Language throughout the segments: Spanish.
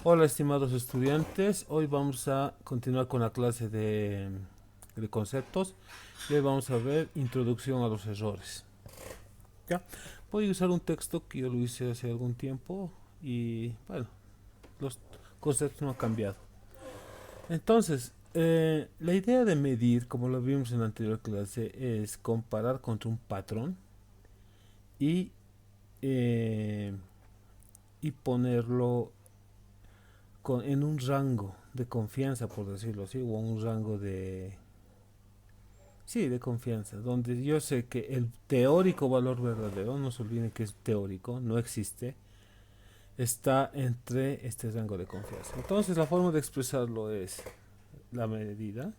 Hola estimados estudiantes, hoy vamos a continuar con la clase de conceptos y hoy vamos a ver introducción a los errores. ¿Ya? Voy a usar un texto que yo lo hice hace algún tiempo y bueno, los conceptos no han cambiado. Entonces, la idea de medir, como lo vimos en la anterior clase, es comparar contra un patrón y, eh, y ponerlo en un rango de confianza, por decirlo así, o un rango de, sí, de confianza, donde yo sé que el teórico valor verdadero, no se olviden que es teórico, no existe, está entre este rango de confianza. Entonces la forma de expresarlo es la medida,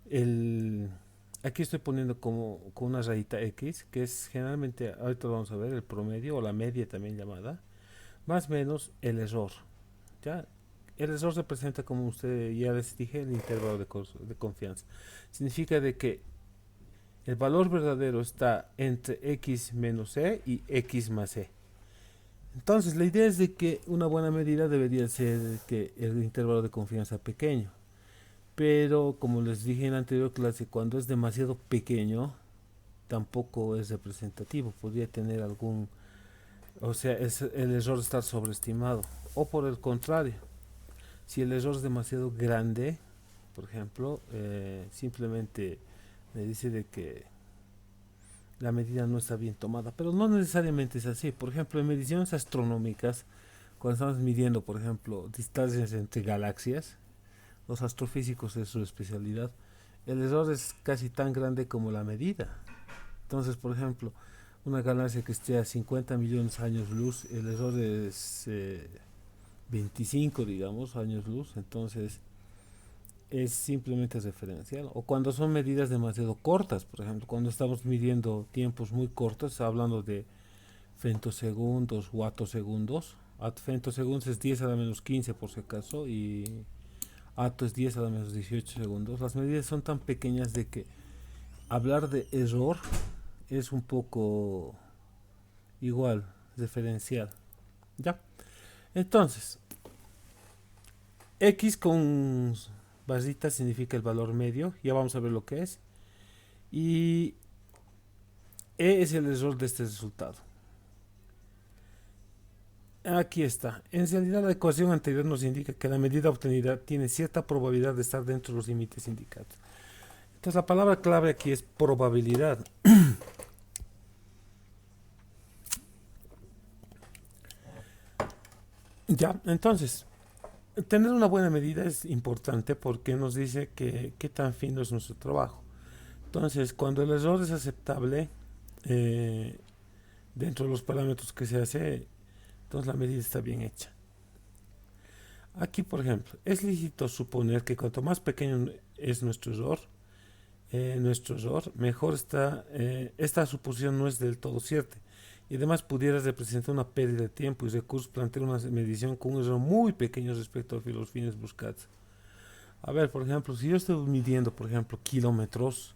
el, aquí estoy poniendo como con una rayita X, que es generalmente, ahorita vamos a ver, el promedio o la media también llamada, más o menos el error. ¿Ya? El error se presenta, como usted ya les dije, el intervalo de confianza. Significa de que el valor verdadero está entre x menos e y x más e. Entonces, la idea es de que una buena medida debería ser que el intervalo de confianza pequeño. Pero, como les dije en la anterior clase, cuando es demasiado pequeño, tampoco es representativo. Podría tener algún, o sea, es el error estar sobreestimado. O por el contrario, si el error es demasiado grande, por ejemplo, simplemente me dice de que la medida no está bien tomada, pero no necesariamente es así. Por ejemplo, en mediciones astronómicas, cuando estamos midiendo, por ejemplo, distancias entre galaxias, los astrofísicos es su especialidad, el error es casi tan grande como la medida. Entonces, por ejemplo, una galaxia que esté a 50 millones de años luz, el error es 25, digamos, años luz. Entonces, es simplemente referencial. O cuando son medidas demasiado cortas, por ejemplo, cuando estamos midiendo tiempos muy cortos, hablando de femtosegundos o atosegundos. Femtosegundos es 10 a la menos 15 por si acaso y ato es 10 a la menos 18 segundos. Las medidas son tan pequeñas de que hablar de error es un poco igual, referencial. ¿Ya? Entonces, X con barrita significa el valor medio, ya vamos a ver lo que es. Y E es el error de este resultado. Aquí está. En realidad la ecuación anterior nos indica que la medida obtenida tiene cierta probabilidad de estar dentro de los límites indicados. Entonces la palabra clave aquí es probabilidad. Ya, entonces, tener una buena medida es importante porque nos dice que qué tan fino es nuestro trabajo. Entonces, cuando el error es aceptable eh, dentro de los parámetros que se hace, entonces la medida está bien hecha. Aquí, por ejemplo, es lícito suponer que cuanto más pequeño es nuestro error, mejor está. Esta suposición no es del todo cierta. Y además pudiera representar una pérdida de tiempo y recursos plantear una medición con un error muy pequeño respecto a los fines buscados. A ver, por ejemplo, si yo estoy midiendo, por ejemplo, kilómetros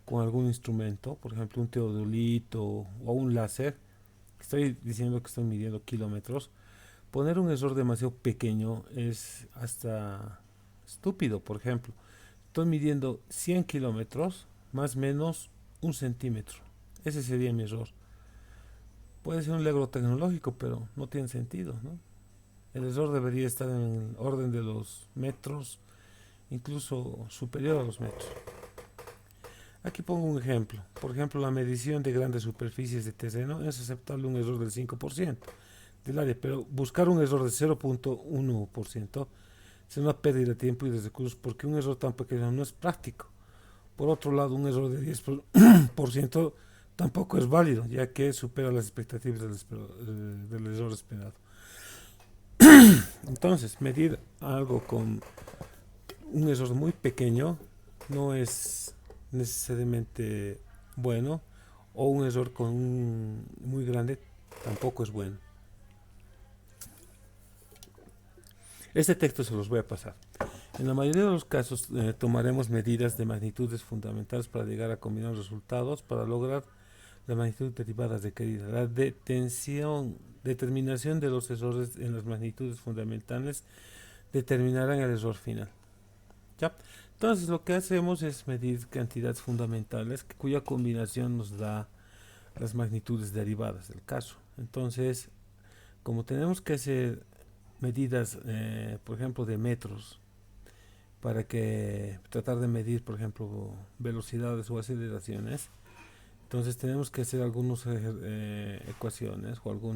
con algún instrumento, por ejemplo, un teodolito o un láser, estoy diciendo que estoy midiendo kilómetros, poner un error demasiado pequeño es hasta estúpido. Por ejemplo, estoy midiendo 100 kilómetros más o menos un centímetro. Ese sería mi error. Puede ser un logro tecnológico, pero no tiene sentido, ¿no? El error debería estar en el orden de los metros, incluso superior a los metros. Aquí pongo un ejemplo. Por ejemplo, la medición de grandes superficies de terreno es aceptable un error del 5% del área, pero buscar un error de 0.1% es una pérdida de tiempo y de recursos porque un error tan pequeño no es práctico. Por otro lado, un error de 10% tampoco es válido, ya que supera las expectativas del error esperado. Entonces, medir algo con un error muy pequeño no es necesariamente bueno, o un error con un muy grande tampoco es bueno. Este texto se los voy a pasar. En la mayoría de los casos tomaremos medidas de magnitudes fundamentales para llegar a combinar resultados para lograr la magnitud derivada requerida. La determinación de los errores en las magnitudes fundamentales determinarán el error final. ¿Ya? Entonces lo que hacemos es medir cantidades fundamentales cuya combinación nos da las magnitudes derivadas del caso. Entonces, como tenemos que hacer medidas, por ejemplo, de metros, para que tratar de medir, por ejemplo, velocidades o aceleraciones, entonces tenemos que hacer algunas ecuaciones o algo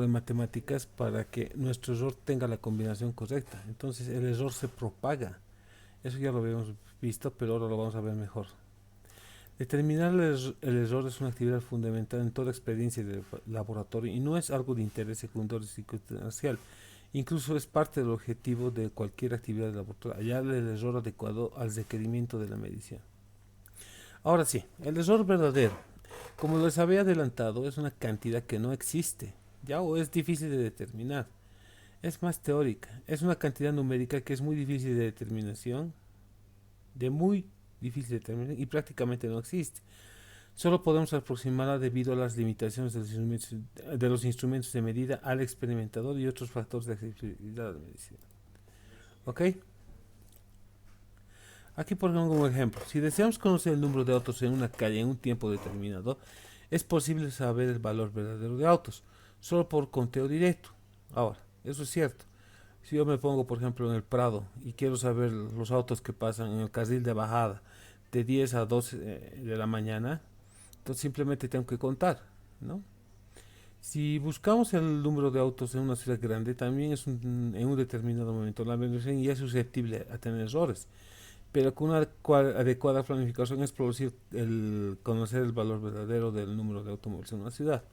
de matemáticas para que nuestro error tenga la combinación correcta. Entonces el error se propaga. Eso ya lo habíamos visto, pero ahora lo vamos a ver mejor. Determinar el error es una actividad fundamental en toda experiencia de laboratorio y no es algo de interés secundario y circunstancial. Incluso es parte del objetivo de cualquier actividad de laboratorio, hallar el error adecuado al requerimiento de la medición. Ahora sí, el error verdadero, como les había adelantado, es una cantidad que no existe, ya o es difícil de determinar. Es más teórica, es una cantidad numérica que es muy difícil de determinación, de muy difícil de determinar y prácticamente no existe. Solo podemos aproximarla debido a las limitaciones de los instrumentos de medida al experimentador y otros factores de accesibilidad a la medicina. ¿Ok? Aquí pongo un ejemplo. Si deseamos conocer el número de autos en una calle en un tiempo determinado, es posible saber el valor verdadero de autos, solo por conteo directo. Ahora, eso es cierto. Si yo me pongo, por ejemplo, en el Prado y quiero saber los autos que pasan en el carril de bajada de 10 a 12 de la mañana, entonces simplemente tengo que contar, ¿no? Si buscamos el número de autos en una ciudad grande, también en un determinado momento la medición ya es susceptible a tener errores, pero con una adecuada planificación es producir conocer el valor verdadero del número de automóviles en una ciudad.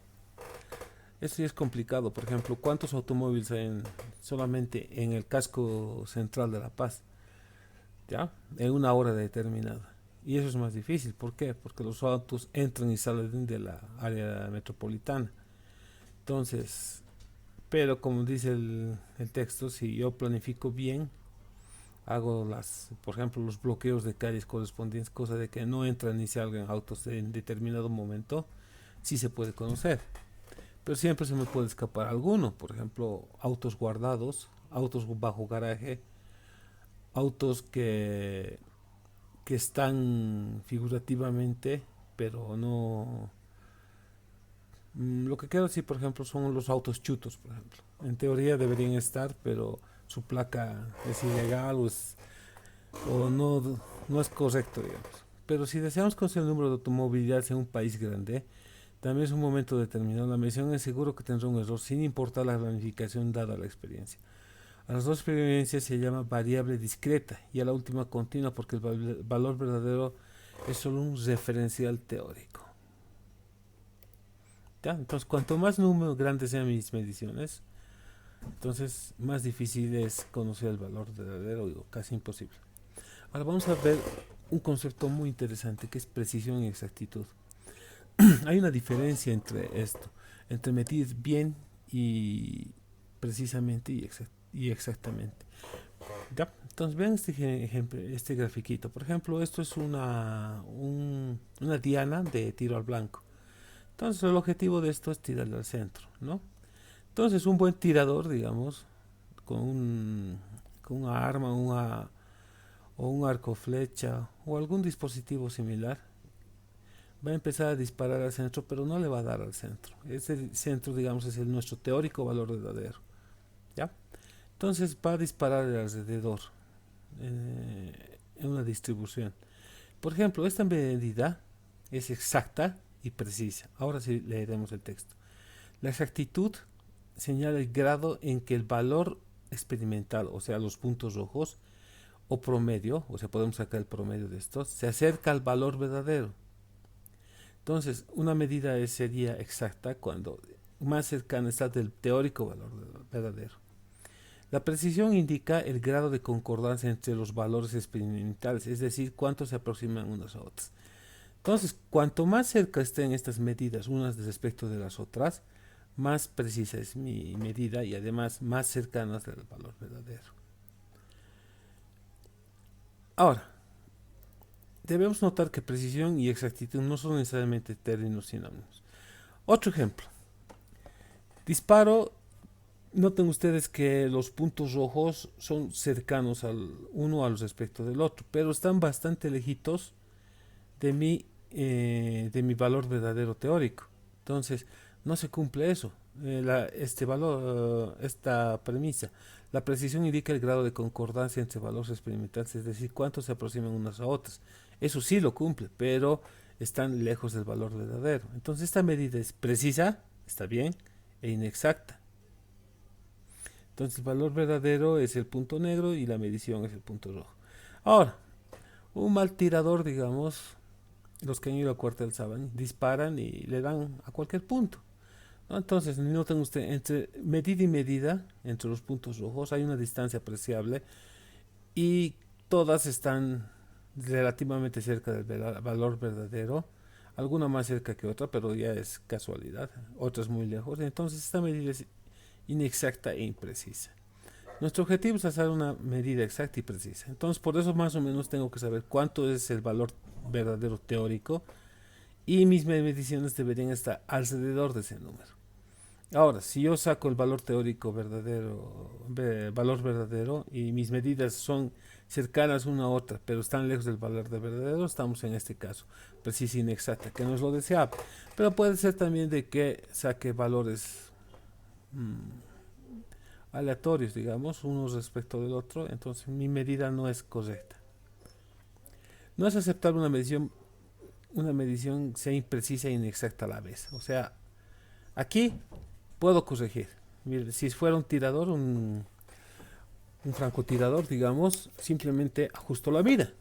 Eso sí es complicado. Por ejemplo, ¿cuántos automóviles hay solamente en el casco central de La Paz? ¿Ya? En una hora determinada. Y eso es más difícil. ¿Por qué? Porque los autos entran y salen de la área metropolitana. Entonces, pero como dice el texto, si yo planifico bien, hago por ejemplo, los bloqueos de calles correspondientes, cosa de que no entran ni salgan autos en determinado momento, sí se puede conocer. Pero siempre se me puede escapar alguno, por ejemplo, autos guardados, autos bajo garaje, autos que están figurativamente, pero no. Lo que quiero decir, por ejemplo, son los autos chutos, por ejemplo. En teoría deberían estar, pero su placa es ilegal o no es correcto, digamos. Pero si deseamos conocer el número de automovilidades en un país grande, también es un momento determinado. La medición es seguro que tendrá un error sin importar la planificación dada la experiencia. A las dos experiencias se llama variable discreta y a la última continua porque el valor verdadero es solo un referencial teórico. ¿Ya? Entonces, cuanto más número grandes sean mis mediciones, entonces más difícil es conocer el valor verdadero, o casi imposible. Ahora vamos a ver un concepto muy interesante que es precisión y exactitud. Hay una diferencia entre esto, entre medir bien y precisamente y exactamente. ¿Ya? Entonces vean este ejemplo, este grafiquito. Por ejemplo, esto es una diana de tiro al blanco. Entonces el objetivo de esto es tirarle al centro, ¿no? Entonces un buen tirador, digamos, con una arma o un arco flecha o algún dispositivo similar, va a empezar a disparar al centro, pero no le va a dar al centro. Ese centro, digamos, es nuestro teórico valor verdadero, ¿ya? Entonces va a disparar alrededor en una distribución. Por ejemplo, esta medida es exacta y precisa. Ahora sí leeremos el texto. La exactitud señala el grado en que el valor experimental, o sea, los puntos rojos, o promedio, o sea, podemos sacar el promedio de estos, se acerca al valor verdadero. Entonces, una medida sería exacta cuando más cercana está del teórico valor verdadero. La precisión indica el grado de concordancia entre los valores experimentales, es decir, cuánto se aproximan unas a otras. Entonces, cuanto más cerca estén estas medidas unas respecto de las otras, más precisa es mi medida y además más cercanas del valor verdadero. Ahora, debemos notar que precisión y exactitud no son necesariamente términos sinónimos. Otro ejemplo. Disparo. Noten ustedes que los puntos rojos son cercanos al uno al respecto del otro, pero están bastante lejitos de mi valor verdadero teórico. Entonces, no se cumple eso. Este valor, esta premisa. La precisión indica el grado de concordancia entre valores experimentales, es decir, cuánto se aproximan unas a otras. Eso sí lo cumple, pero están lejos del valor verdadero. Entonces, esta medida es precisa, está bien, e inexacta. Entonces, el valor verdadero es el punto negro y la medición es el punto rojo. Ahora, un mal tirador, digamos, los que han ido a cuartel saben, disparan y le dan a cualquier punto, ¿no? Entonces, noten usted, entre medida y medida, entre los puntos rojos, hay una distancia apreciable y todas están relativamente cerca del valor verdadero, alguna más cerca que otra, pero ya es casualidad, otras muy lejos. Entonces, esta medida es inexacta e imprecisa. Nuestro objetivo es hacer una medida exacta y precisa. Entonces, por eso más o menos tengo que saber cuánto es el valor verdadero teórico y mis mediciones deberían estar alrededor de ese número. Ahora, si yo saco el valor teórico verdadero, valor verdadero y mis medidas son cercanas una a otra, pero están lejos del valor de verdadero, estamos en este caso precisa e inexacta, que no es lo deseable. Pero puede ser también de que saque valores aleatorios, digamos, uno respecto del otro, entonces mi medida no es correcta. No es aceptable una medición sea imprecisa e inexacta a la vez. O sea, aquí puedo corregir. Mire, si fuera un tirador, un francotirador, digamos, simplemente ajusto la mira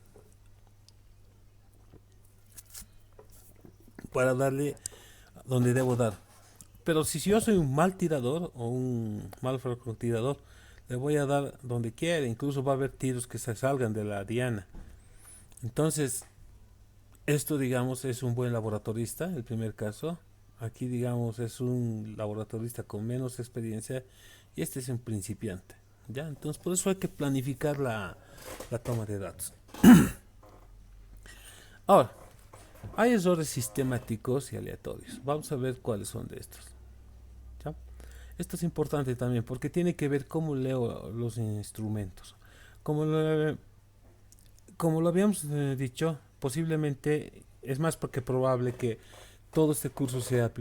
para darle donde debo dar. Pero si yo soy un mal tirador o un mal francotirador, le voy a dar donde quiera. Incluso va a haber tiros que se salgan de la diana. Entonces, esto, digamos, es un buen laboratorista, el primer caso. Aquí, digamos, es un laboratorista con menos experiencia y este es un principiante. ¿Ya? Entonces, por eso hay que planificar la toma de datos. Ahora, hay errores sistemáticos y aleatorios. Vamos a ver cuáles son de estos. ¿Ya? Esto es importante también porque tiene que ver cómo leo los instrumentos. Como lo, como lo habíamos dicho, posiblemente es más porque probable que todo este curso sea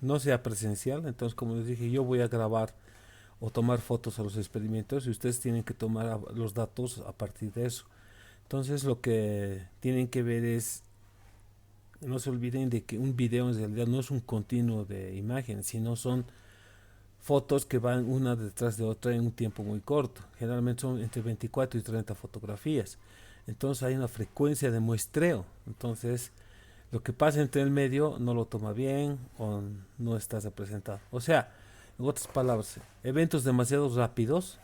no sea presencial. Entonces, como les dije, yo voy a grabar o tomar fotos a los experimentos y ustedes tienen que tomar los datos a partir de eso. Entonces, lo que tienen que ver es, no se olviden de que un video en realidad no es un continuo de imágenes, sino son fotos que van una detrás de otra en un tiempo muy corto. Generalmente son entre 24 y 30 fotografías. Entonces hay una frecuencia de muestreo. Entonces lo que pasa entre el medio no lo toma bien o no está representado. O sea, en otras palabras, eventos demasiado rápidos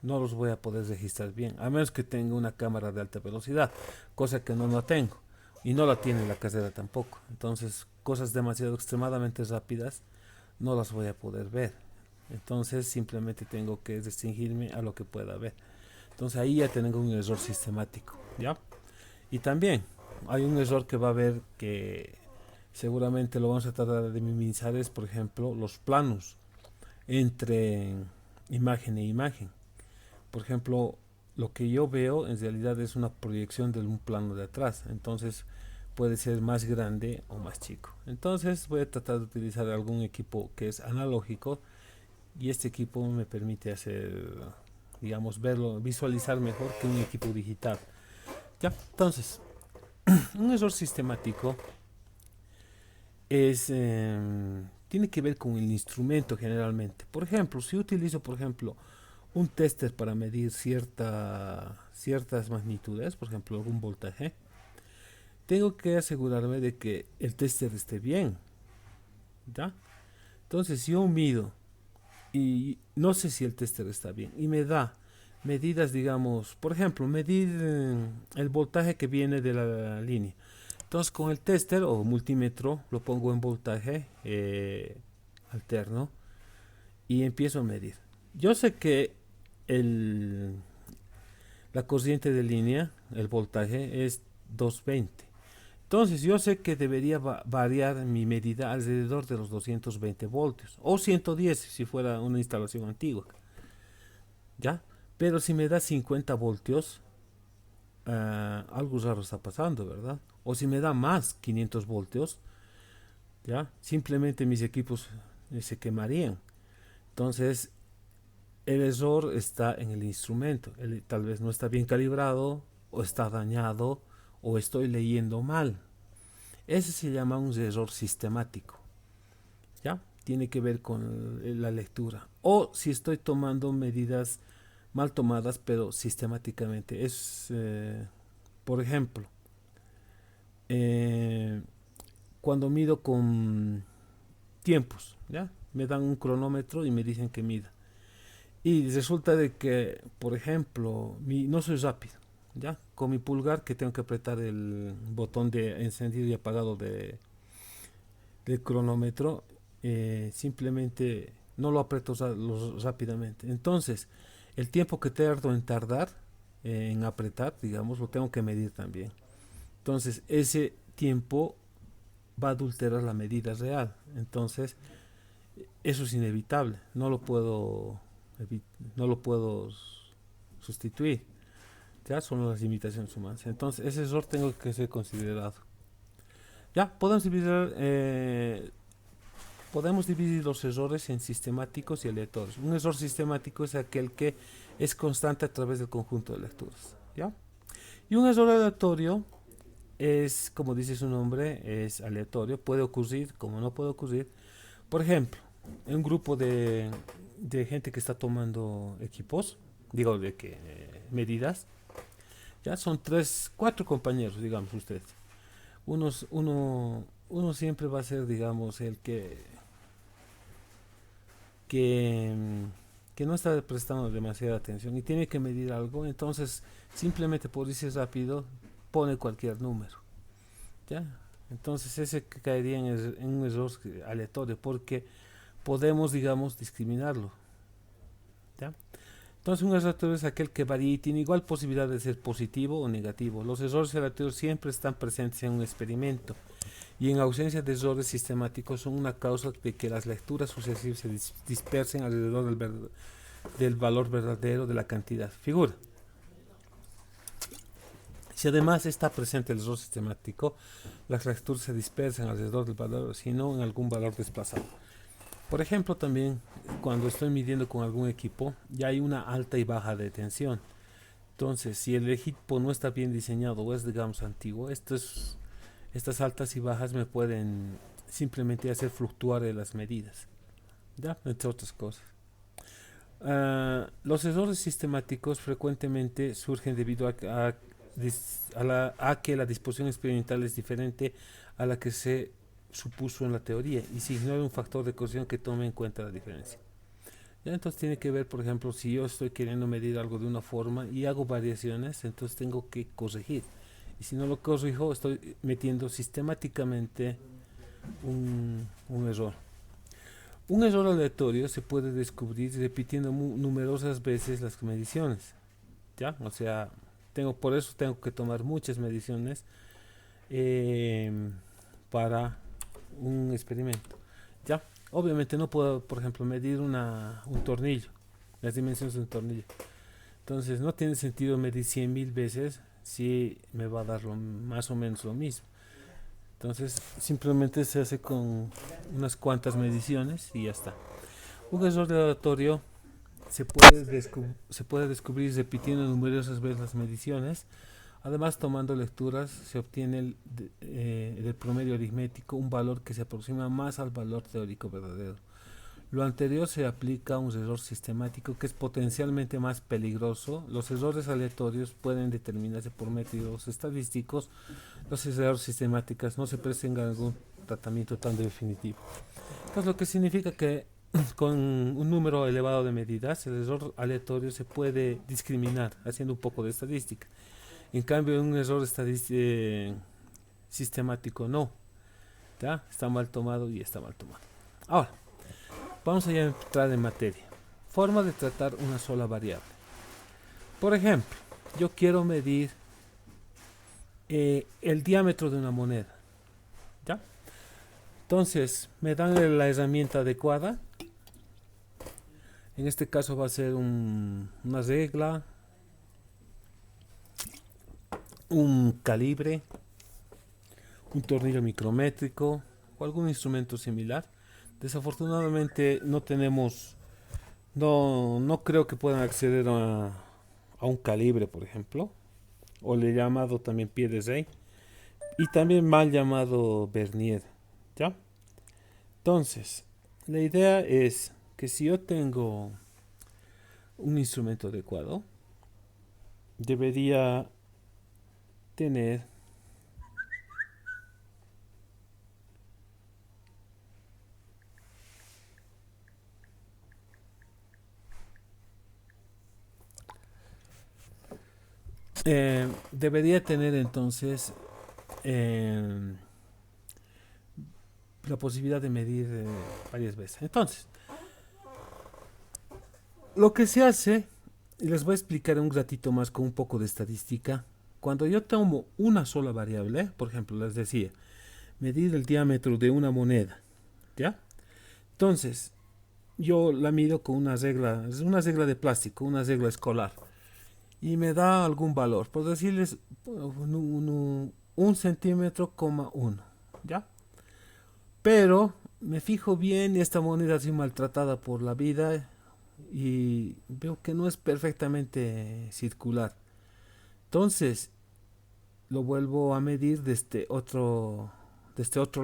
no los voy a poder registrar bien, a menos que tenga una cámara de alta velocidad, cosa que no la tengo y no la tiene la casera tampoco. Entonces, cosas demasiado extremadamente rápidas no las voy a poder ver. Entonces, simplemente tengo que restringirme a lo que pueda ver. Entonces, ahí ya tengo un error sistemático, ¿ya? Y también hay un error que va a haber que seguramente lo vamos a tratar de minimizar, es por ejemplo los planos entre imagen e imagen. Por ejemplo, lo que yo veo en realidad es una proyección de un plano de atrás, entonces puede ser más grande o más chico. Entonces voy a tratar de utilizar algún equipo que es analógico y este equipo me permite hacer, digamos, verlo, visualizar mejor que un equipo digital. Ya, entonces, un error sistemático es tiene que ver con el instrumento generalmente. Por ejemplo, si utilizo, por ejemplo, un tester para medir ciertas magnitudes, por ejemplo, algún voltaje, tengo que asegurarme de que el tester esté bien, ¿ya? Entonces, si yo mido y no sé si el tester está bien y me da medidas, digamos, por ejemplo, medir el voltaje que viene de la línea. Entonces, con el tester o multímetro lo pongo en voltaje alterno y empiezo a medir. Yo sé que el, la corriente de línea, el voltaje, es 220. Entonces yo sé que debería variar mi medida alrededor de los 220 voltios o 110 si fuera una instalación antigua, ¿ya? Pero si me da 50 voltios, algo raro está pasando, ¿verdad? O si me da más 500 voltios, ¿ya? Simplemente mis equipos se quemarían. Entonces el error está en el instrumento. Tal vez no está bien calibrado, o está dañado, o estoy leyendo mal. Ese se llama un error sistemático. ¿Ya? Tiene que ver con la lectura. O si estoy tomando medidas mal tomadas, pero sistemáticamente. Por ejemplo, eh, cuando mido con tiempos, ¿ya? Me dan un cronómetro y me dicen que mida. Y resulta de que, por ejemplo, no soy rápido, ¿ya? Con mi pulgar que tengo que apretar el botón de encendido y apagado del cronómetro, simplemente no lo aprieto rápidamente. Entonces, el tiempo que tardo en tardar, en apretar, digamos, lo tengo que medir también. Entonces, ese tiempo va a adulterar la medida real. Entonces, eso es inevitable. No lo puedo sustituir. Ya son las limitaciones humanas. Entonces, ese error tengo que ser considerado. Ya, podemos dividir los errores en sistemáticos y aleatorios. Un error sistemático es aquel que es constante a través del conjunto de lecturas. ¿Ya? Y un error aleatorio es, como dice su nombre, es aleatorio. Puede ocurrir, como no puede ocurrir. Por ejemplo, en un grupo de gente que está tomando equipos, digo, de que medidas, ya son cuatro compañeros, digamos usted. Uno siempre va a ser, digamos, el que, que no está prestando demasiada atención y tiene que medir algo, entonces simplemente por irse rápido pone cualquier número, ¿ya? Entonces ese caería en un error aleatorio porque podemos, digamos, discriminarlo, ¿ya? Entonces un error aleatorio es aquel que varía y tiene igual posibilidad de ser positivo o negativo. Los errores aleatorios siempre están presentes en un experimento y en ausencia de errores sistemáticos son una causa de que las lecturas sucesivas se dispersen alrededor del valor verdadero de la cantidad. Figura. Si además está presente el error sistemático, las lecturas se dispersan alrededor del valor, sino en algún valor desplazado. Por ejemplo, también cuando estoy midiendo con algún equipo, ya hay una alta y baja de tensión. Entonces, si el equipo no está bien diseñado o es, digamos, antiguo, estas altas y bajas me pueden simplemente hacer fluctuar las medidas, ¿ya? Entre otras cosas. Los errores sistemáticos frecuentemente surgen debido a que la disposición experimental es diferente a la que se supuso en la teoría y se ignora un factor de corrección que tome en cuenta la diferencia. ¿Ya? Entonces tiene que ver, por ejemplo, si yo estoy queriendo medir algo de una forma y hago variaciones, entonces tengo que corregir. Y si no lo corrijo, estoy metiendo sistemáticamente un error. Un error aleatorio se puede descubrir repitiendo numerosas veces las mediciones. ¿Ya? O sea, por eso tengo que tomar muchas mediciones eh, para un experimento. ¿Ya? Obviamente no puedo, por ejemplo, medir un tornillo, las dimensiones de un tornillo. Entonces no tiene sentido medir 100.000 veces si me va a dar más o menos lo mismo. Entonces simplemente se hace con unas cuantas mediciones y ya está. Un error aleatorio se puede descubrir repitiendo numerosas veces las mediciones. Además, tomando lecturas se obtiene del promedio aritmético un valor que se aproxima más al valor teórico verdadero. Lo anterior se aplica a un error sistemático que es potencialmente más peligroso. Los errores aleatorios pueden determinarse por métodos estadísticos. Los errores sistemáticos no se prestan a algún tratamiento tan definitivo. Entonces, lo que significa que con un número elevado de medidas, el error aleatorio se puede discriminar haciendo un poco de estadística. En cambio, un error sistemático no. ¿Ya? Está mal tomado y está mal tomado. Ahora, vamos a ya entrar en materia. Forma de tratar una sola variable. Por ejemplo, yo quiero medir el diámetro de una moneda, ¿ya? Entonces, me dan la herramienta adecuada. En este caso va a ser una regla, un calibre, un tornillo micrométrico o algún instrumento similar. Desafortunadamente no tenemos, no creo que puedan acceder a un calibre, por ejemplo, o le he llamado también pie de rey, y también mal llamado vernier, ¿ya? Entonces, la idea es que si yo tengo un instrumento adecuado, debería tener debería tener entonces eh, la posibilidad de medir varias veces. Entonces, lo que se hace, y les voy a explicar un ratito más con un poco de estadística, cuando yo tomo una sola variable, por ejemplo, les decía, medir el diámetro de una moneda, ¿ya? Entonces, yo la mido con una regla, es una regla de plástico, una regla escolar, y me da algún valor, por decirles un centímetro, coma uno, ¿ya? Pero me fijo bien y esta moneda ha sido maltratada por la vida y veo que no es perfectamente circular. Entonces lo vuelvo a medir de este otro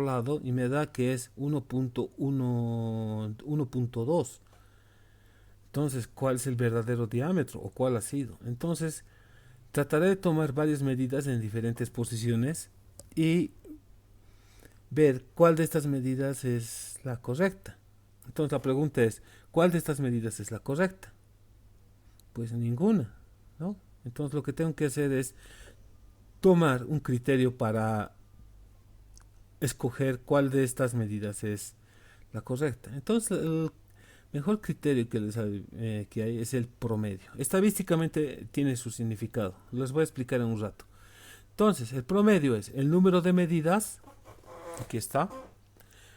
lado y me da que es 1.2. Entonces, ¿cuál es el verdadero diámetro o cuál ha sido? Entonces, trataré de tomar varias medidas en diferentes posiciones y ver cuál de estas medidas es la correcta. Entonces la pregunta es, ¿cuál de estas medidas es la correcta? Pues ninguna, ¿no? Entonces lo que tengo que hacer es tomar un criterio para escoger cuál de estas medidas es la correcta. Entonces el mejor criterio que hay es el promedio. Estadísticamente tiene su significado. Les voy a explicar en un rato. Entonces el promedio es el número de medidas. Aquí está.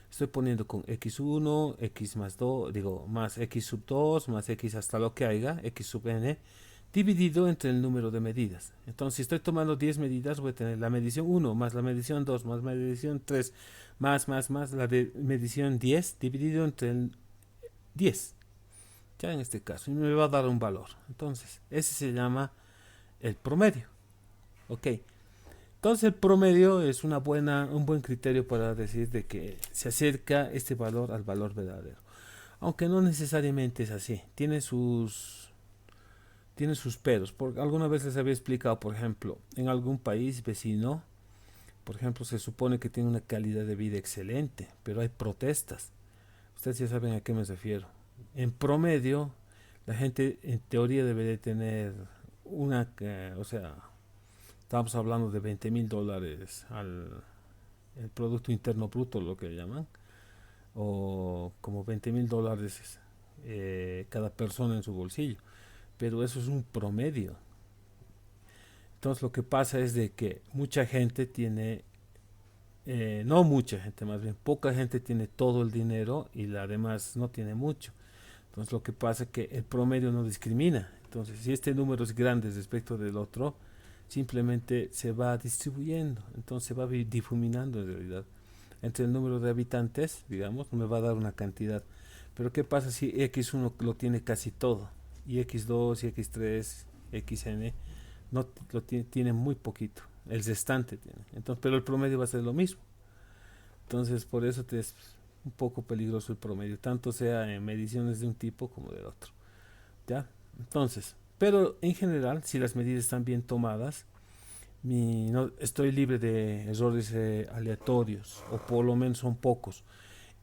Estoy poniendo con x1, x más 2, digo, más x sub 2, más x hasta lo que haya, x sub n, dividido entre el número de medidas. Entonces, si estoy tomando 10 medidas, voy a tener la medición 1, más la medición 2, más la medición 3, más la de medición 10, dividido entre el 10. Ya en este caso, y me va a dar un valor. Entonces, ese se llama el promedio. Ok. Entonces el promedio es un buen criterio para decir de que se acerca este valor al valor verdadero. Aunque no necesariamente es así. Tiene sus peros. Porque alguna vez les había explicado, por ejemplo, en algún país vecino, por ejemplo, se supone que tiene una calidad de vida excelente, pero hay protestas. Ustedes ya saben a qué me refiero. En promedio, la gente en teoría debe de tener o sea, estamos hablando de $20,000 al el Producto Interno Bruto, lo que llaman, o como $20,000 cada persona en su bolsillo. Pero eso es un promedio. Entonces lo que pasa es de que mucha gente tiene, no mucha gente, más bien poca gente tiene todo el dinero y la demás no tiene mucho. Entonces lo que pasa es que el promedio no discrimina. Entonces si este número es grande respecto del otro, simplemente se va distribuyendo, entonces se va difuminando en realidad. Entre el número de habitantes, digamos, me va a dar una cantidad. Pero ¿qué pasa si X1 lo tiene casi todo? Y X2 y X3, XN no lo tiene muy poquito. El restante tiene. Entonces, pero el promedio va a ser lo mismo. Entonces, por eso es un poco peligroso el promedio, tanto sea en mediciones de un tipo como del otro. ¿Ya? Entonces, pero en general, si las medidas están bien tomadas, no, estoy libre de errores aleatorios, o por lo menos son pocos,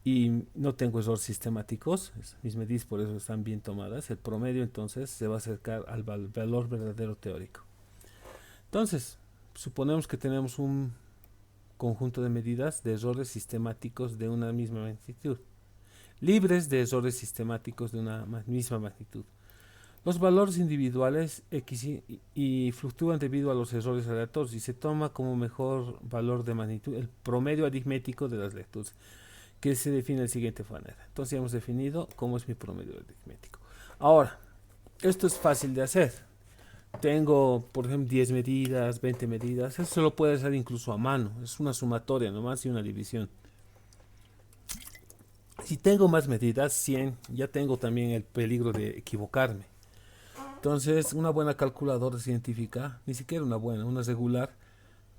y no tengo errores sistemáticos, mis medidas por eso están bien tomadas, el promedio entonces se va a acercar al valor verdadero teórico. Entonces, suponemos que tenemos un conjunto de medidas de errores sistemáticos de una misma magnitud, libres de errores sistemáticos de una misma magnitud. Los valores individuales X y fluctúan debido a los errores aleatorios y se toma como mejor valor de magnitud el promedio aritmético de las lecturas, que se define de la siguiente manera. Entonces ya hemos definido cómo es mi promedio aritmético. Ahora, esto es fácil de hacer. Tengo, por ejemplo, 10 medidas, 20 medidas. Eso se lo puede hacer incluso a mano. Es una sumatoria nomás y una división. Si tengo más medidas, 100, ya tengo también el peligro de equivocarme. Entonces, una buena calculadora científica, ni siquiera una buena, una regular,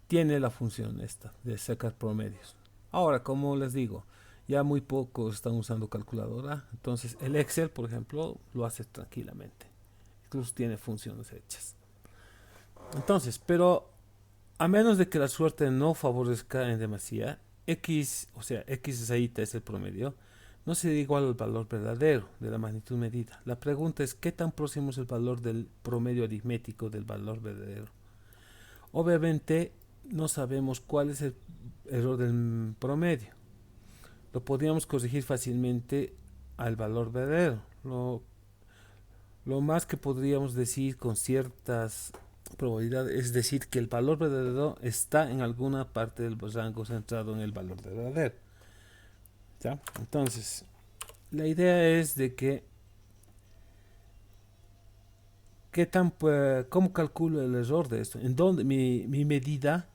tiene la función esta de sacar promedios. Ahora, como les digo, ya muy pocos están usando calculadora. Entonces, el Excel, por ejemplo, lo hace tranquilamente. Incluso tiene funciones hechas. Entonces, pero a menos de que la suerte no favorezca en demasía, X, o sea, X es el promedio, no será igual al valor verdadero de la magnitud medida. La pregunta es qué tan próximo es el valor del promedio aritmético del valor verdadero. Obviamente no sabemos cuál es el error del promedio. Lo podríamos corregir fácilmente al valor verdadero. Lo más que podríamos decir con ciertas probabilidades es decir que el valor verdadero está en alguna parte del rango centrado en el valor verdadero. ¿Ya? Entonces, la idea es de que ¿cómo calculo el error de esto? ¿En dónde mi medida,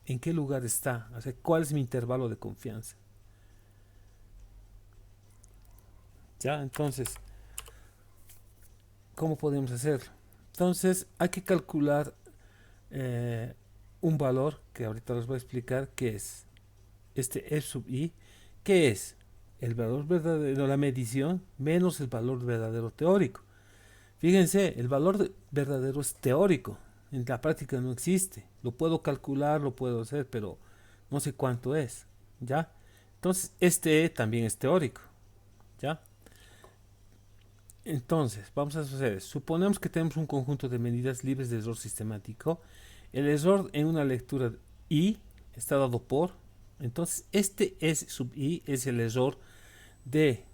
en qué lugar está? O sea, ¿cuál es mi intervalo de confianza? ¿Ya? Entonces, ¿cómo podemos hacerlo? Entonces, hay que calcular un valor que ahorita les voy a explicar qué es. Este F sub i, ¿qué es? El valor verdadero, la medición, menos el valor verdadero teórico. Fíjense, el valor verdadero es teórico, en la práctica no existe. Lo puedo calcular, lo puedo hacer, pero no sé cuánto es, ¿ya? Entonces, este también es teórico, ¿ya? Entonces, vamos a hacer, suponemos que tenemos un conjunto de medidas libres de error sistemático. El error en una lectura i está dado por, entonces este S sub i es el error de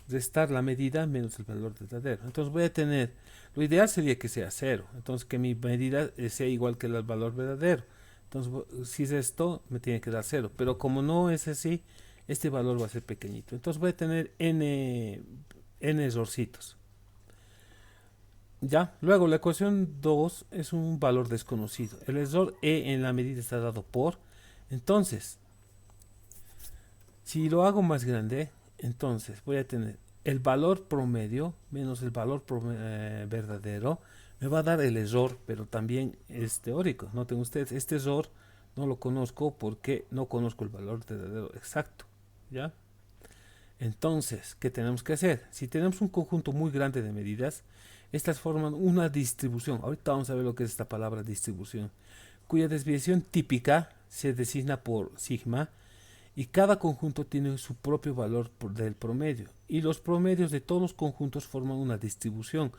restar la medida menos el valor verdadero. Entonces voy a tener, lo ideal sería que sea 0, entonces que mi medida sea igual que el valor verdadero. Entonces si es esto, me tiene que dar 0, pero como no es así, este valor va a ser pequeñito. Entonces voy a tener n errorcitos. Ya, luego la ecuación 2 es un valor desconocido. El error e en la medida está dado por. Entonces, si lo hago más grande, entonces voy a tener el valor promedio menos el valor verdadero. Me va a dar el error, pero también es teórico. Noten ustedes, este error no lo conozco porque no conozco el valor verdadero exacto. ¿Ya? Entonces, ¿qué tenemos que hacer? Si tenemos un conjunto muy grande de medidas, estas forman una distribución. Ahorita vamos a ver lo que es esta palabra distribución, cuya desviación típica se designa por sigma y cada conjunto tiene su propio valor del promedio. Y los promedios de todos los conjuntos forman una distribución,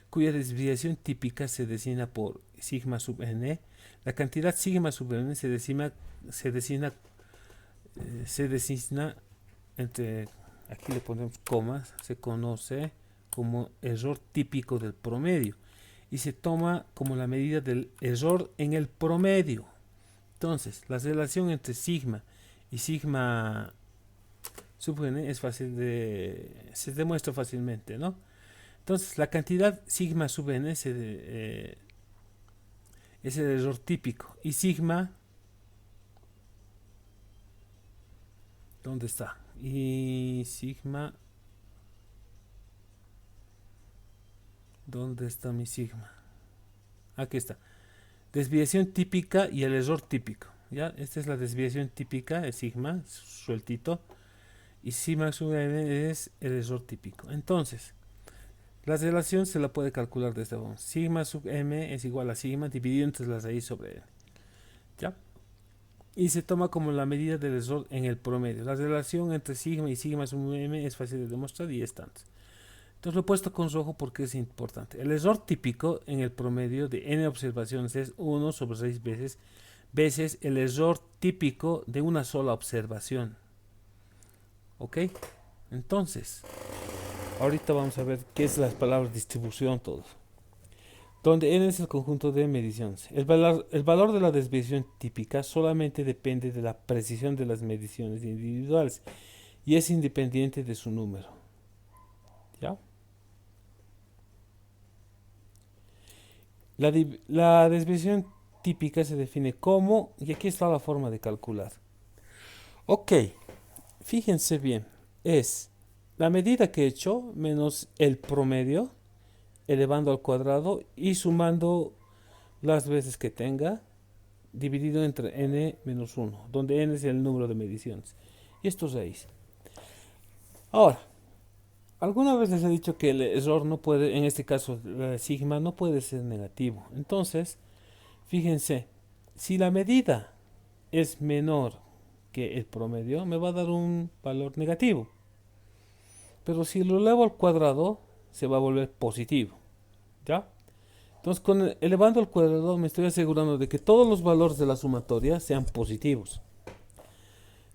cuya desviación típica se designa por sigma sub n. La cantidad sigma sub n se designa entre, aquí le ponemos comas, se conoce como error típico del promedio y se toma como la medida del error en el promedio. Entonces, la relación entre sigma y sigma sub n es fácil se demuestra fácilmente, ¿no? Entonces, la cantidad sigma sub n es el error típico y sigma, ¿dónde está? Y sigma, ¿dónde está mi sigma? Aquí está. Desviación típica y el error típico. ¿Ya? Esta es la desviación típica, el sigma, sueltito. Y sigma sub n es el error típico. Entonces, la relación se la puede calcular de esta forma. Sigma sub m es igual a sigma dividido entre la raíz sobre n. ¿Ya? Y se toma como la medida del error en el promedio. La relación entre sigma y sigma sub m es fácil de demostrar y es tanto. Entonces lo he puesto con rojo porque es importante. El error típico en el promedio de n observaciones es 1 sobre 6 veces el error típico de una sola observación. ¿Ok? Entonces, Ahorita vamos a ver qué es las palabras distribución, todo. Donde n es el conjunto de mediciones. El valor de la desviación típica solamente depende de la precisión de las mediciones individuales y es independiente de su número. ¿Ya? La desviación típica se define como, y aquí está la forma de calcular. Ok, fíjense bien, es la medida que he hecho menos el promedio, elevando al cuadrado y sumando las veces que tenga, dividido entre n menos 1, donde n es el número de mediciones. Y esto es raíz. Ahora, alguna vez les he dicho que el error no puede, en este caso la sigma, no puede ser negativo. Entonces, fíjense, si la medida es menor que el promedio, me va a dar un valor negativo. Pero si lo elevo al cuadrado, se va a volver positivo. ¿Ya? Entonces, elevando al cuadrado, me estoy asegurando de que todos los valores de la sumatoria sean positivos.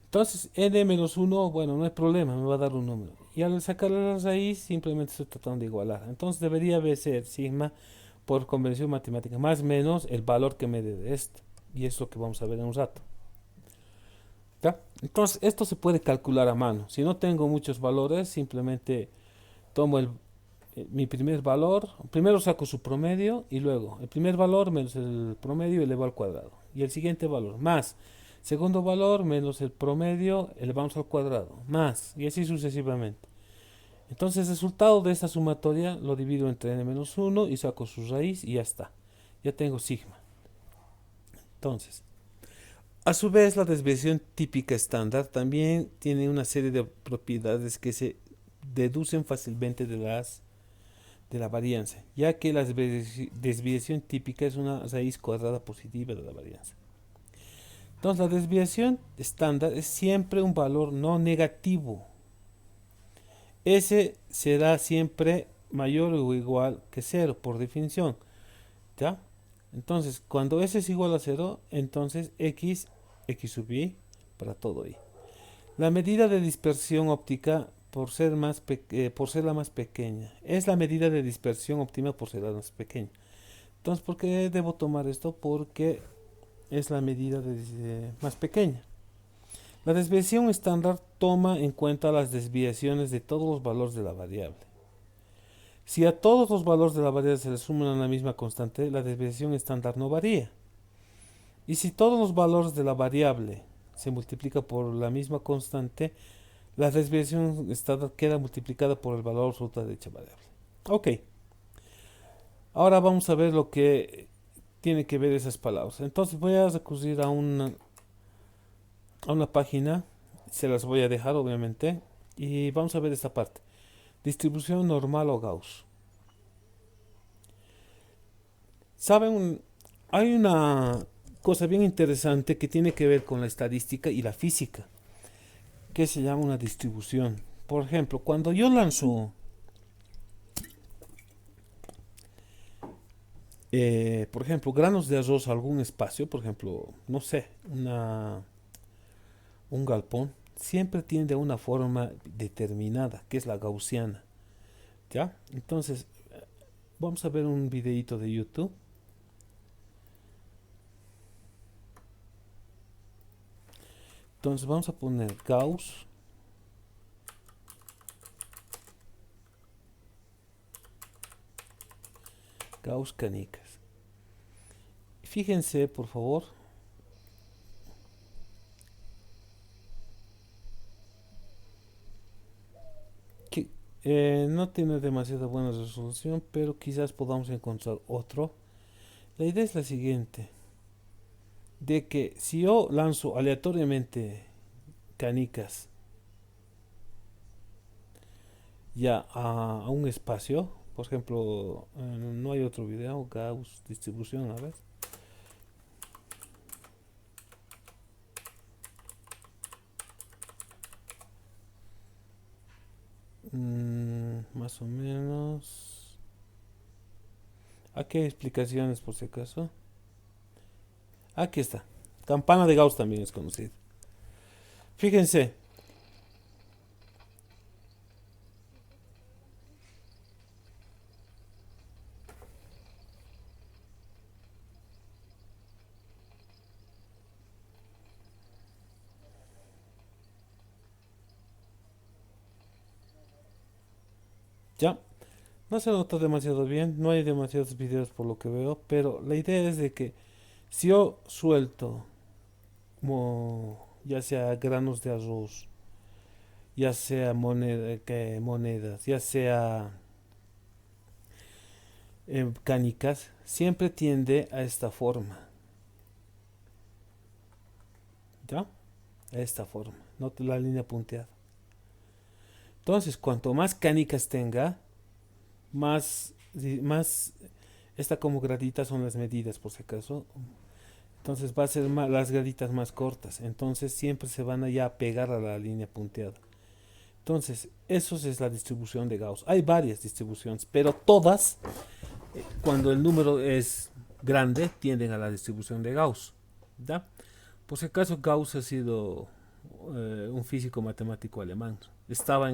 Entonces, n menos 1, bueno, no hay problema, me va a dar un número. Y al sacar la raíz, simplemente estoy tratando de igualar. Entonces, debería ser sigma por convención matemática, más o menos el valor que me dé de esto. Y es lo que vamos a ver en un rato. ¿Ya? Entonces, esto se puede calcular a mano. Si no tengo muchos valores, simplemente tomo mi primer valor, primero saco su promedio y luego el primer valor menos el promedio elevo al cuadrado. Y el siguiente valor más segundo valor menos el promedio elevamos al cuadrado, más, y así sucesivamente. Entonces el resultado de esta sumatoria lo divido entre n menos 1 y saco su raíz y ya está. Ya tengo sigma. Entonces, a su vez la desviación típica estándar también tiene una serie de propiedades que se deducen fácilmente de la varianza, ya que la desviación típica es una raíz cuadrada positiva de la varianza. Entonces la desviación estándar es siempre un valor no negativo. S será siempre mayor o igual que 0 por definición. ¿Ya? Entonces cuando S es igual a 0, entonces x sub y para todo y. La medida de dispersión óptica por ser la más pequeña. Es la medida de dispersión óptima por ser la más pequeña. Entonces, ¿por qué debo tomar esto? Porque es la medida más pequeña. La desviación estándar toma en cuenta las desviaciones de todos los valores de la variable. Si a todos los valores de la variable se le suman la misma constante, la desviación estándar no varía. Y si todos los valores de la variable se multiplican por la misma constante, la desviación estándar queda multiplicada por el valor absoluto de dicha variable. Ok. Ahora vamos a ver lo que tiene que ver esas palabras. Entonces voy a recurrir a una página, se las voy a dejar obviamente, y vamos a ver esta parte. Distribución normal o Gauss. Saben, hay una cosa bien interesante que tiene que ver con la estadística y la física, que se llama una distribución. Por ejemplo, cuando yo lanzo por ejemplo, granos de arroz a algún espacio, por ejemplo, no sé, un galpón, siempre tiende a una forma determinada, que es la gaussiana. ¿Ya? Entonces, vamos a ver un videito de YouTube. Entonces, vamos a poner Gauss canicas. Fíjense, por favor, que no tiene demasiada buena resolución, pero quizás podamos encontrar otro. La idea es la siguiente, de que si yo lanzo aleatoriamente canicas ya a un espacio, por ejemplo, no hay otro video, Gauss distribución, a ver. Más o menos. Aquí hay explicaciones por si acaso. Aquí está. Campana de Gauss también es conocida. Fíjense, Ya, no se nota demasiado bien, no hay demasiados videos por lo que veo, pero la idea es de que si yo suelto ya sea granos de arroz, ya sea monedas, ya sea canicas, siempre tiende a esta forma, ¿ya? A esta forma, nota la línea punteada. Entonces, cuanto más canicas tenga, más, esta como graditas son las medidas, por si acaso. Entonces va a ser las graditas más cortas. Entonces siempre se van a ya pegar a la línea punteada. Entonces, eso es la distribución de Gauss. Hay varias distribuciones, pero todas, cuando el número es grande, tienden a la distribución de Gauss. ¿Ya? Por si acaso, Gauss ha sido un físico matemático alemán. Estaba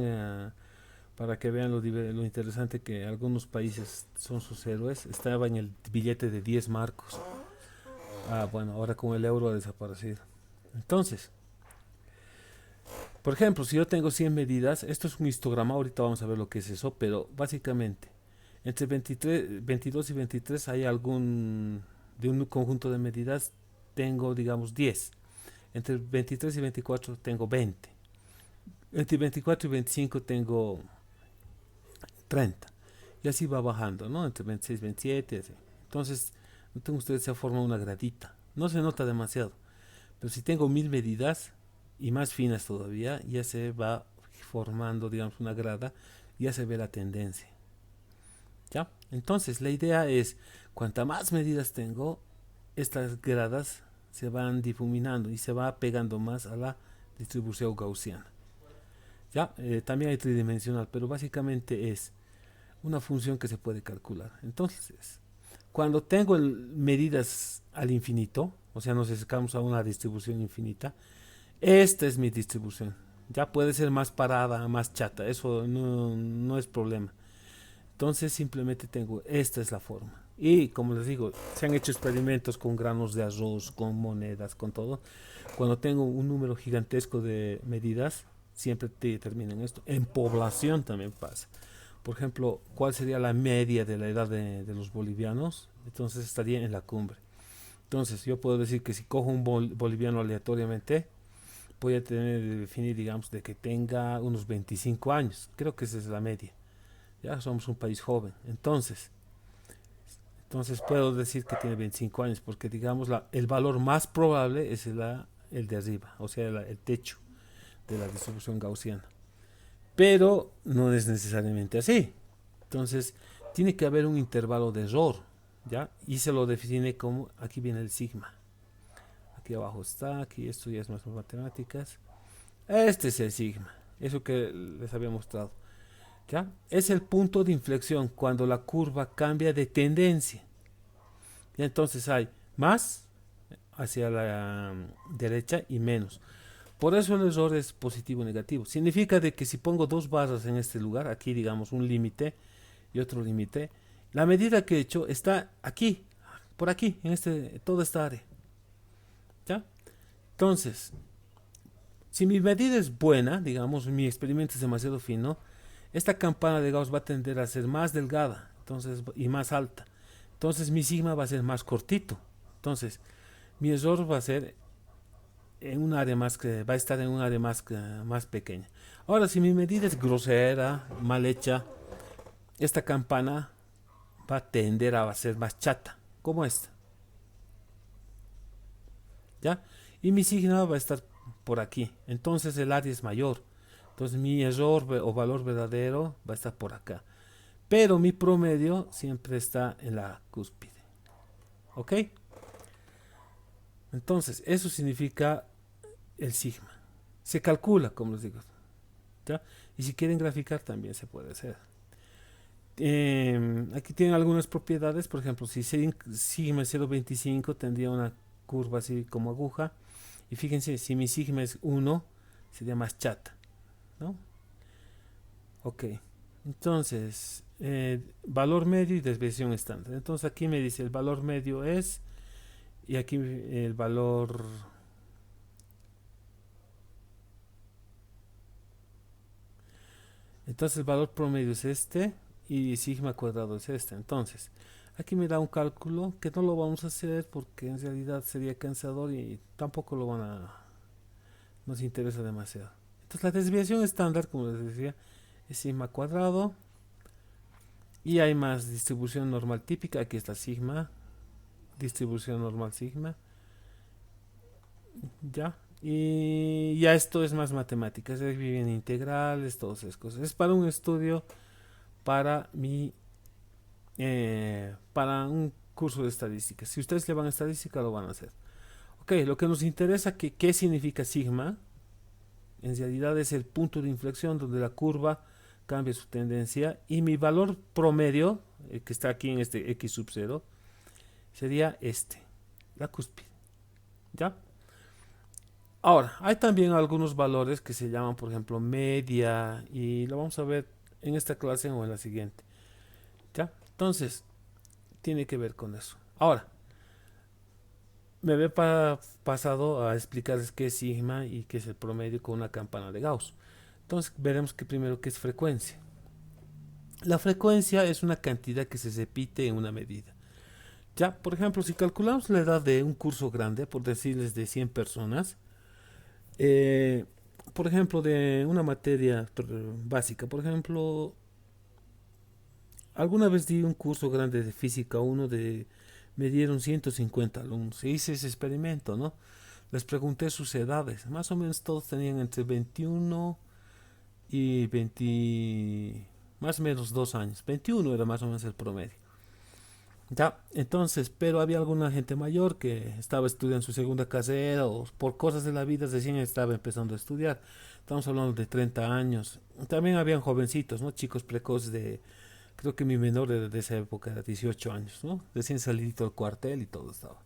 para que vean lo interesante que algunos países son sus héroes, estaba en el billete de 10 marcos. Bueno, ahora con el euro ha desaparecido. Entonces, por ejemplo, si yo tengo 100 medidas, esto es un histograma, ahorita vamos a ver lo que es eso, pero básicamente, entre 23, 22 y 23 hay de un conjunto de medidas, tengo, digamos, 10. Entre 23 y 24 tengo 20. Entre 24 y 25 tengo 30. Y así va bajando, ¿no? Entre 26 y 27, así. Entonces, noten ustedes, se forma una gradita. No se nota demasiado. Pero si tengo 1000 medidas y más finas todavía, ya se va formando, digamos, una grada, ya se ve la tendencia. ¿Ya? Entonces, la idea es, cuanta más medidas tengo, estas gradas se van difuminando y se va pegando más a la distribución gaussiana. ¿Ya? También hay tridimensional, pero básicamente es una función que se puede calcular. Entonces, cuando tengo medidas al infinito, o sea, nos acercamos a una distribución infinita, esta es mi distribución. Ya puede ser más parada, más chata, eso no es problema. Entonces simplemente tengo, esta es la forma. Y como les digo, se han hecho experimentos con granos de arroz, con monedas, con todo. Cuando tengo un número gigantesco de medidas, siempre te termina en esto. En población también pasa. Por ejemplo, ¿cuál sería la media de la edad de los bolivianos? Entonces estaría en la cumbre. Entonces yo puedo decir que si cojo un boliviano aleatoriamente, voy a tener que definir, digamos, de que tenga unos 25 años. Creo que esa es la media. Ya somos un país joven. Entonces puedo decir que tiene 25 años porque, digamos, el valor más probable es el de arriba, o sea, el techo de la distribución gaussiana. Pero no es necesariamente así. Entonces, tiene que haber un intervalo de error, ¿ya? Y se lo define como, aquí viene el sigma. Aquí abajo está, aquí esto ya es más matemáticas. Este es el sigma, eso que les había mostrado. ¿Ya? Es el punto de inflexión cuando la curva cambia de tendencia. Y entonces hay más hacia la derecha y menos. Por eso el error es positivo o negativo. Significa de que si pongo dos barras en este lugar, aquí digamos un límite y otro límite, la medida que he hecho está aquí, por aquí, en toda esta área. ¿Ya? Entonces, si mi medida es buena, digamos, mi experimento es demasiado fino, esta campana de Gauss va a tender a ser más delgada, entonces, y más alta. Entonces mi sigma va a ser más cortito. Entonces, mi error va a ser en un área va a estar en un área más pequeña. Ahora, si mi medida es grosera, mal hecha, esta campana va a tender a ser más chata, como esta. ¿Ya? Y mi sigma va a estar por aquí. Entonces el área es mayor. Entonces mi error o valor verdadero va a estar por acá. Pero mi promedio siempre está en la cúspide. ¿Ok? Entonces, eso significa el sigma. Se calcula, como les digo. ¿Ya? Y si quieren graficar también se puede hacer. Aquí tienen algunas propiedades. Por ejemplo, si sigma es 0.25 tendría una curva así como aguja. Y fíjense, si mi sigma es 1, sería más chata, ¿no? Ok. Entonces, valor medio y desviación estándar. Entonces aquí me dice el valor medio es, y aquí el valor, Entonces el valor promedio es este y sigma cuadrado es este. Entonces, aquí me da un cálculo que no lo vamos a hacer porque en realidad sería cansador y tampoco lo van a nos interesa demasiado. Entonces la desviación estándar, como les decía, es sigma cuadrado y hay más distribución normal típica. Aquí está sigma, distribución normal sigma, ya. Y ya esto es más matemáticas, es bien integrales, todas esas cosas. Es para un estudio, para mi, para un curso de estadística. Si ustedes le van a estadística, lo van a hacer. Ok, lo que nos interesa, que, ¿qué significa sigma? En realidad es el punto de inflexión donde la curva cambia su tendencia y mi valor promedio, que está aquí en este x sub 0, sería este, la cúspide. ¿Ya? Ahora, hay también algunos valores que se llaman, por ejemplo, media y lo vamos a ver en esta clase o en la siguiente. ¿Ya? Entonces, tiene que ver con eso. Ahora, me había pasado a explicarles qué es sigma y qué es el promedio con una campana de Gauss. Entonces, veremos que primero qué es frecuencia. La frecuencia es una cantidad que se repite en una medida. Ya, por ejemplo, si calculamos la edad de un curso grande, por decirles de 100 personas, eh, por ejemplo, de una materia básica, por ejemplo, alguna vez di un curso grande de física 1 de, me dieron 150 alumnos, e hice ese experimento, ¿no? Les pregunté sus edades, más o menos todos tenían entre 21 y 20, más o menos 2 años, 21 era más o menos el promedio. Ya, entonces, pero había alguna gente mayor que estaba estudiando su segunda carrera o por cosas de la vida recién estaba empezando a estudiar. Estamos hablando de 30 años. También habían jovencitos, ¿no? Chicos precoces de, creo que mi menor de esa época era 18 años, ¿no? Recién salidito del cuartel y todo estaba.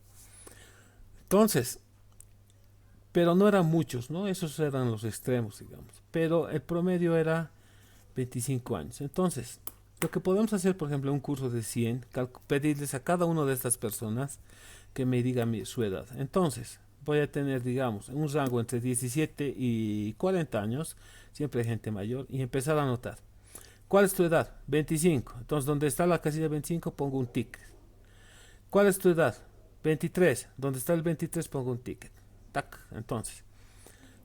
Entonces, pero no eran muchos, ¿no? Esos eran los extremos, digamos. Pero el promedio era 25 años. Entonces, lo que podemos hacer, por ejemplo, en un curso de 100, pedirles a cada una de estas personas que me diga su edad. Entonces, voy a tener, digamos, un rango entre 17 y 40 años, siempre hay gente mayor, y empezar a anotar. ¿Cuál es tu edad? 25. Entonces, donde está la casilla 25, pongo un ticket. ¿Cuál es tu edad? 23. Donde está el 23, pongo un ticket. Tac. Entonces,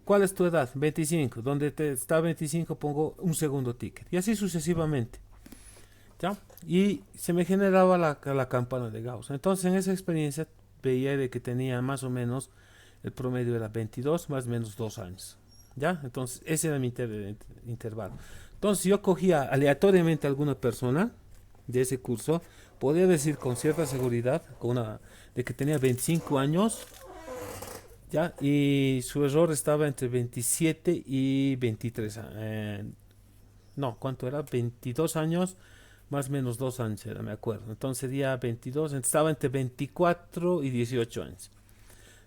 ¿cuál es tu edad? 25. Donde está 25, pongo un segundo ticket. Y así sucesivamente. ¿Ya? Y se me generaba la campana de Gauss. Entonces, en esa experiencia veía de que tenía más o menos, el promedio era 22 más o menos 2 años. ¿Ya? Entonces, ese era mi intervalo. Entonces, yo cogía aleatoriamente a alguna persona de ese curso, podía decir con cierta seguridad de que tenía 25 años, ¿ya? Y su error estaba entre 27 y 23. No, ¿cuánto era? 22 años más o menos 2 años era, me acuerdo. Entonces sería 22, estaba entre 24 y 18 años.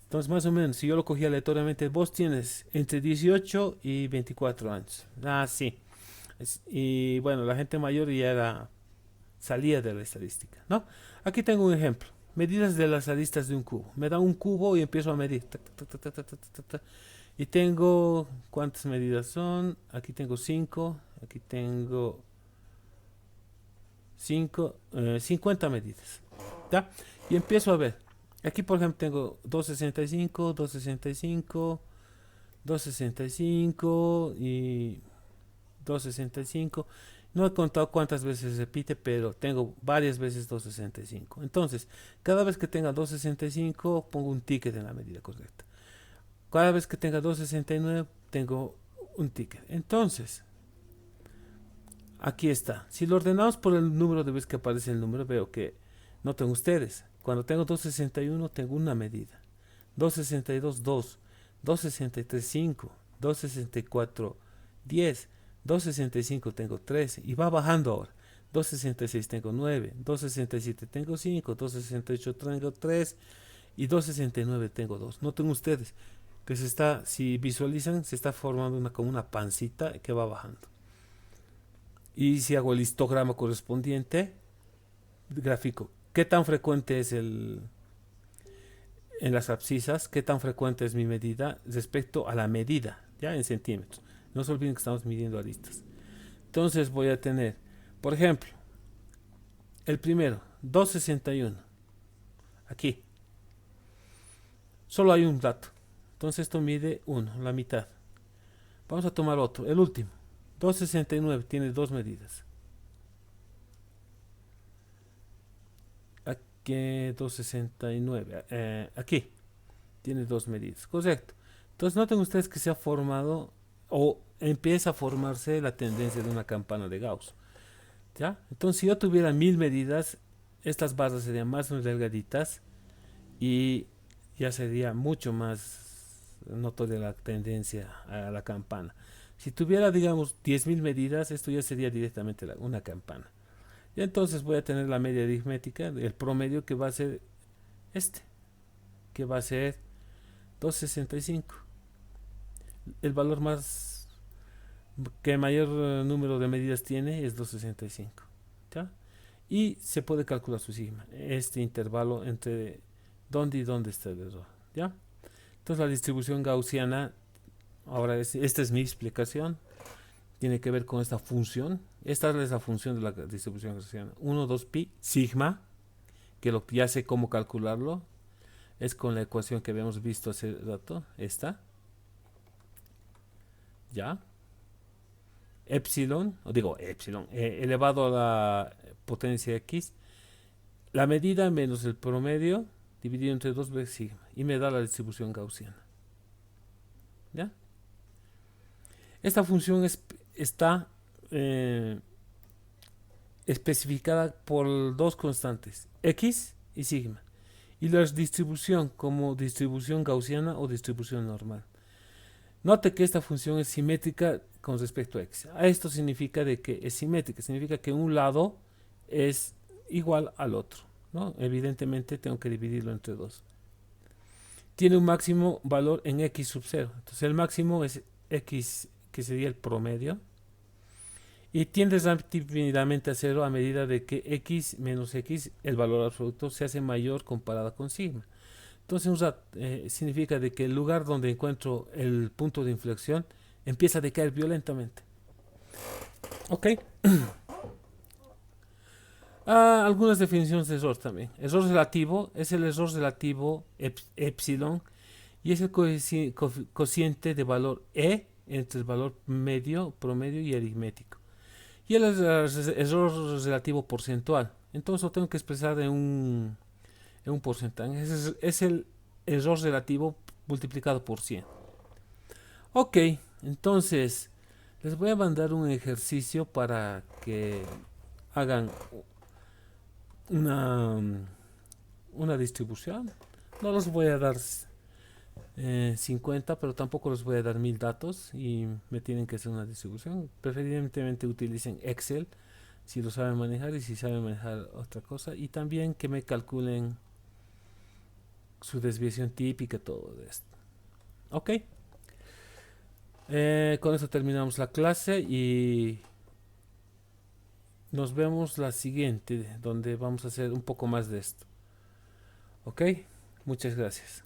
Entonces más o menos, si yo lo cogía aleatoriamente, vos tienes entre 18 y 24 años. Ah, sí. Y bueno, la gente mayor ya salía de la estadística, ¿no? Aquí tengo un ejemplo. Medidas de las aristas de un cubo. Me da un cubo y empiezo a medir. Y tengo, ¿cuántas medidas son? Aquí tengo 5, aquí tengo 50 medidas. ¿Ya? Y empiezo a ver. Aquí, por ejemplo, tengo 265, 265, 265 y 265. No he contado cuántas veces repite, pero tengo varias veces 265. Entonces, cada vez que tenga 265, pongo un ticket en la medida correcta. Cada vez que tenga 269, tengo un ticket. Entonces, aquí está. Si lo ordenamos por el número de veces que aparece el número, veo que noten ustedes. Cuando tengo 261 tengo una medida. 262, 2. 263, 5. 264, 10. 265 tengo 13. Y va bajando ahora. 266 tengo 9. 267 tengo 5. 268 tengo 3. Y 269 tengo 2. Noten ustedes que si visualizan, se está formando como una pancita que va bajando. Y si hago el histograma correspondiente, gráfico, ¿qué tan frecuente es en las abscisas? ¿Qué tan frecuente es mi medida respecto a la medida? Ya en centímetros. No se olviden que estamos midiendo aristas. Entonces voy a tener, por ejemplo, el primero, 261. Aquí. Solo hay un dato. Entonces esto mide 1, la mitad. Vamos a tomar otro, el último. 269 tiene dos medidas. Aquí 269. Aquí tiene dos medidas. Correcto. Entonces noten ustedes que se ha formado o empieza a formarse la tendencia de una campana de Gauss. ¿Ya? Entonces si yo tuviera 1000 medidas, estas barras serían más delgaditas y ya sería mucho más notoria la tendencia a la campana. Si tuviera, digamos, 10.000 medidas, esto ya sería directamente una campana. Y entonces voy a tener la media aritmética, el promedio que va a ser este, que va a ser 265. El valor más que mayor número de medidas tiene es 265. ¿Ya? Y se puede calcular su sigma, este intervalo entre dónde y dónde está el error. ¿Ya? Entonces la distribución gaussiana, ahora esta es mi explicación, tiene que ver con esta función. Esta es la función de la distribución gaussiana. 1, 2 pi sigma, que ya sé cómo calcularlo, es con la ecuación que habíamos visto hace rato, esta. ¿Ya? Epsilon, o digo epsilon, elevado a la potencia x, la medida menos el promedio dividido entre 2 veces sigma, y me da la distribución gaussiana. ¿Ya? Esta función está especificada por dos constantes, x y sigma, y la distribución como distribución gaussiana o distribución normal. Note que esta función es simétrica con respecto a x. A esto significa de que es simétrica, significa que un lado es igual al otro, ¿no? Evidentemente tengo que dividirlo entre dos. Tiene un máximo valor en x sub 0. Entonces el máximo es x, que sería el promedio, y tiende rápidamente a 0 a medida de que x menos x, el valor absoluto, se hace mayor comparada con sigma. Entonces significa de que el lugar donde encuentro el punto de inflexión empieza a decaer violentamente. Ok. Algunas definiciones de error también. Error relativo es el error relativo epsilon, y es el cociente de valor e entre el valor medio, promedio y aritmético. Y el error relativo porcentual. Entonces lo tengo que expresar en un porcentaje. Es el error relativo multiplicado por 100. Ok, entonces les voy a mandar un ejercicio para que hagan una, una distribución. No les voy a dar 50, pero tampoco les voy a dar 1000 datos y me tienen que hacer una distribución. Preferiblemente utilicen Excel si lo saben manejar, y si saben manejar otra cosa, y también que me calculen su desviación típica, todo esto. Ok. Con eso terminamos la clase y nos vemos la siguiente, donde vamos a hacer un poco más de esto. Ok. Muchas gracias.